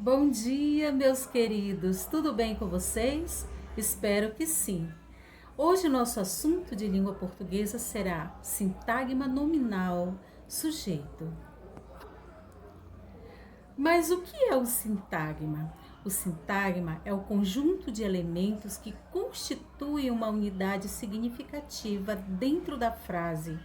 Bom dia, meus queridos. Tudo bem com vocês? Espero que sim. Hoje nosso assunto de língua portuguesa será sintagma nominal, sujeito. Mas o que é o sintagma? O sintagma é o conjunto de elementos que constituem uma unidade significativa dentro da frase.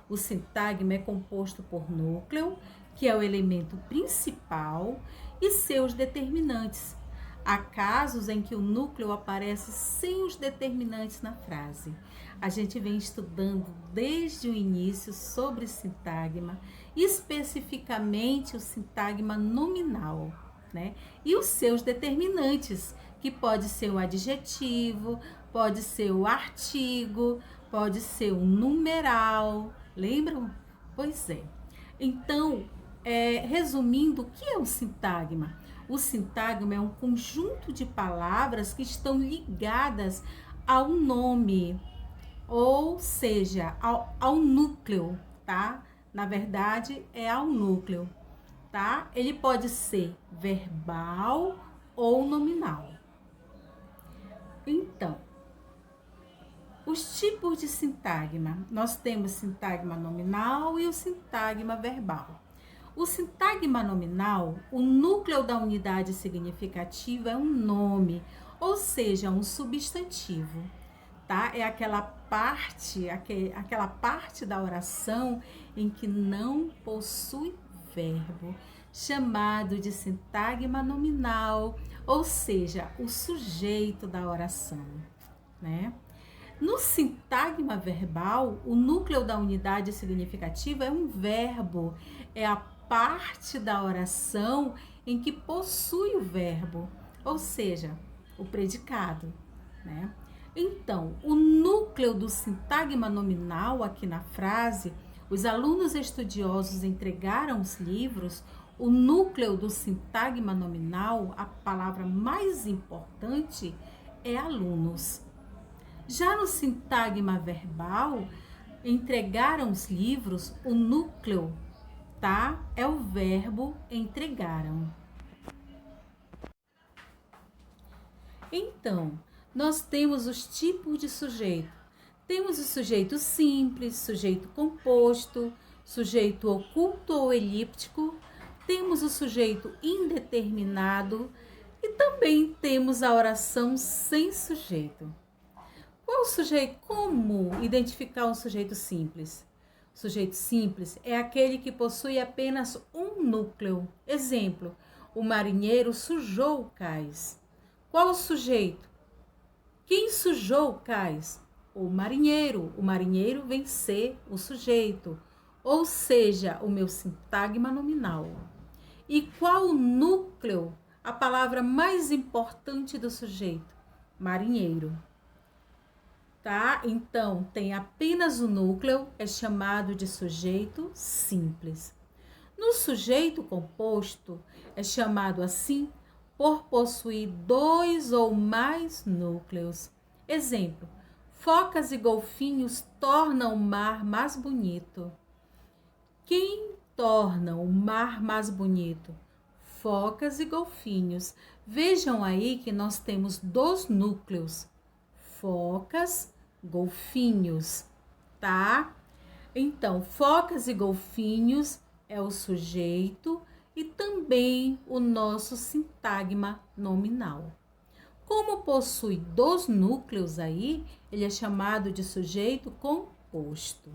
O sintagma é composto por núcleo, que é o elemento principal, e seus determinantes. Há casos em que o núcleo aparece sem os determinantes na frase. A gente vem estudando desde o início sobre sintagma, especificamente o sintagma nominal, né? E os seus determinantes, que pode ser o adjetivo, pode ser o artigo, pode ser o numeral. Lembram? Pois é. Então, resumindo, o que é o sintagma? O sintagma é um conjunto de palavras que estão ligadas ao nome, ou seja, ao núcleo, tá? Na verdade, é ao núcleo, tá? Ele pode ser verbal ou nominal. Então, os tipos de sintagma. Nós temos sintagma nominal e o sintagma verbal. O sintagma nominal, o núcleo da unidade significativa é um nome, ou seja, um substantivo, tá? É aquela parte da oração em que não possui verbo, chamado de sintagma nominal, ou seja, o sujeito da oração, né? No sintagma verbal, o núcleo da unidade significativa é um verbo, é a parte da oração em que possui o verbo, ou seja, o predicado, né? Então, o núcleo do sintagma nominal aqui na frase, os alunos estudiosos entregaram os livros, o núcleo do sintagma nominal, a palavra mais importante é alunos. Já no sintagma verbal, entregaram os livros, o núcleo, tá? É o verbo entregaram. Então, nós temos os tipos de sujeito. Temos o sujeito simples, sujeito composto, sujeito oculto ou elíptico. Temos o sujeito indeterminado e também temos a oração sem sujeito. Qual o sujeito? Como identificar um sujeito simples? O sujeito simples é aquele que possui apenas um núcleo. Exemplo, o marinheiro sujou o cais. Qual o sujeito? Quem sujou o cais? O marinheiro. O marinheiro vem ser o sujeito, ou seja, o meu sintagma nominal. E qual o núcleo? A palavra mais importante do sujeito? Marinheiro. Tá? Então, tem apenas o núcleo, é chamado de sujeito simples. No sujeito composto, é chamado assim por possuir dois ou mais núcleos. Exemplo, focas e golfinhos tornam o mar mais bonito. Quem torna o mar mais bonito? Focas e golfinhos. Vejam aí que nós temos dois núcleos. Focas, golfinhos, tá? Então, focas e golfinhos é o sujeito e também o nosso sintagma nominal. Como possui dois núcleos aí, ele é chamado de sujeito composto.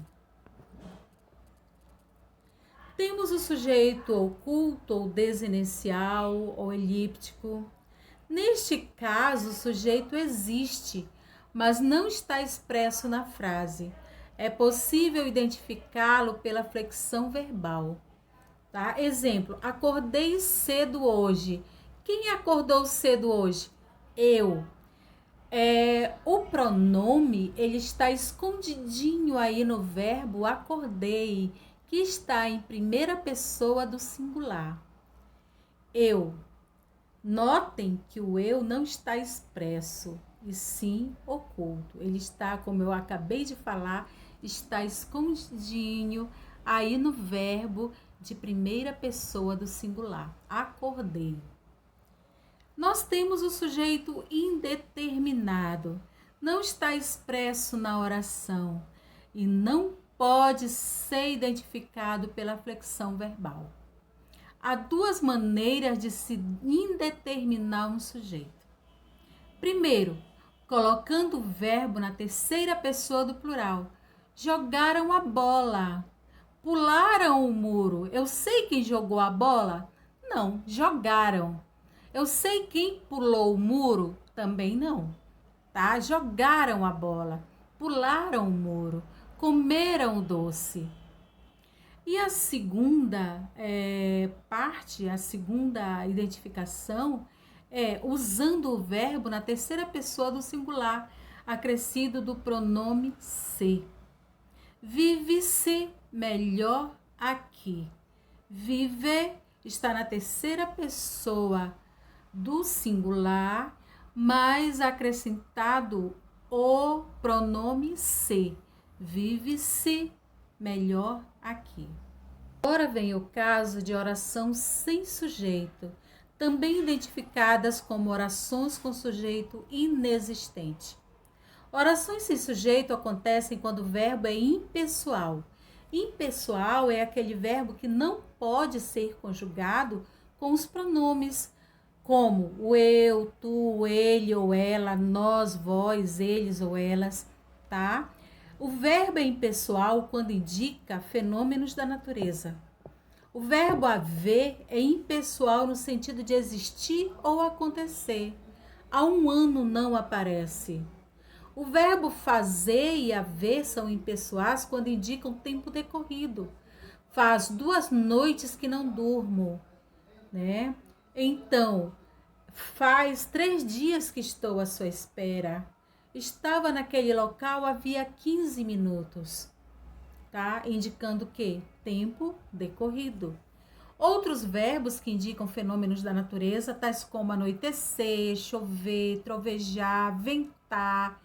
Temos o sujeito oculto ou desinicial ou elíptico. Neste caso, o sujeito existe, mas não está expresso na frase. É possível identificá-lo pela flexão verbal. Tá? Exemplo, acordei cedo hoje. Quem acordou cedo hoje? Eu. O pronome, ele está escondidinho aí no verbo acordei, que está em primeira pessoa do singular. Eu. Notem que o eu não está expresso, e sim oculto. Ele está, como eu acabei de falar, está escondidinho aí no verbo de primeira pessoa do singular. Acordei. Nós temos o sujeito indeterminado, não está expresso na oração e não pode ser identificado pela flexão verbal. Há duas maneiras de se indeterminar um sujeito. Primeiro, colocando o verbo na terceira pessoa do plural. Jogaram a bola, pularam o muro. Eu sei quem jogou a bola? Não, jogaram. Eu sei quem pulou o muro? Também não, tá? Jogaram a bola, pularam o muro, comeram o doce. E a segunda parte, a segunda identificação é usando o verbo na terceira pessoa do singular, acrescido do pronome se. Vive-se melhor aqui. Vive está na terceira pessoa do singular, mas acrescentado o pronome se. Vive-se melhor aqui. Agora vem o caso de oração sem sujeito, também identificadas como orações com sujeito inexistente. Orações sem sujeito acontecem quando o verbo é impessoal. Impessoal é aquele verbo que não pode ser conjugado com os pronomes, como o eu, tu, ele ou ela, nós, vós, eles ou elas, tá? O verbo é impessoal quando indica fenômenos da natureza. O verbo haver é impessoal no sentido de existir ou acontecer. Há um ano não aparece. O verbo fazer e haver são impessoais quando indicam tempo decorrido. Faz 2 noites que não durmo, né? Então, faz 3 dias que estou à sua espera. Estava naquele local havia 15 minutos, tá? Indicando que tempo decorrido. Outros verbos que indicam fenômenos da natureza, tais como anoitecer, chover, trovejar, ventar,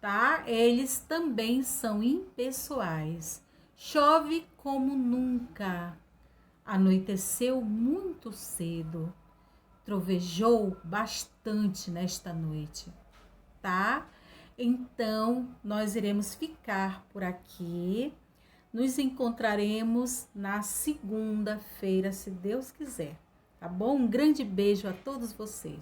tá? Eles também são impessoais. Chove como nunca. Anoiteceu muito cedo. Trovejou bastante nesta noite, tá? Então, nós iremos ficar por aqui. Nos encontraremos na segunda-feira, se Deus quiser, tá bom? Um grande beijo a todos vocês.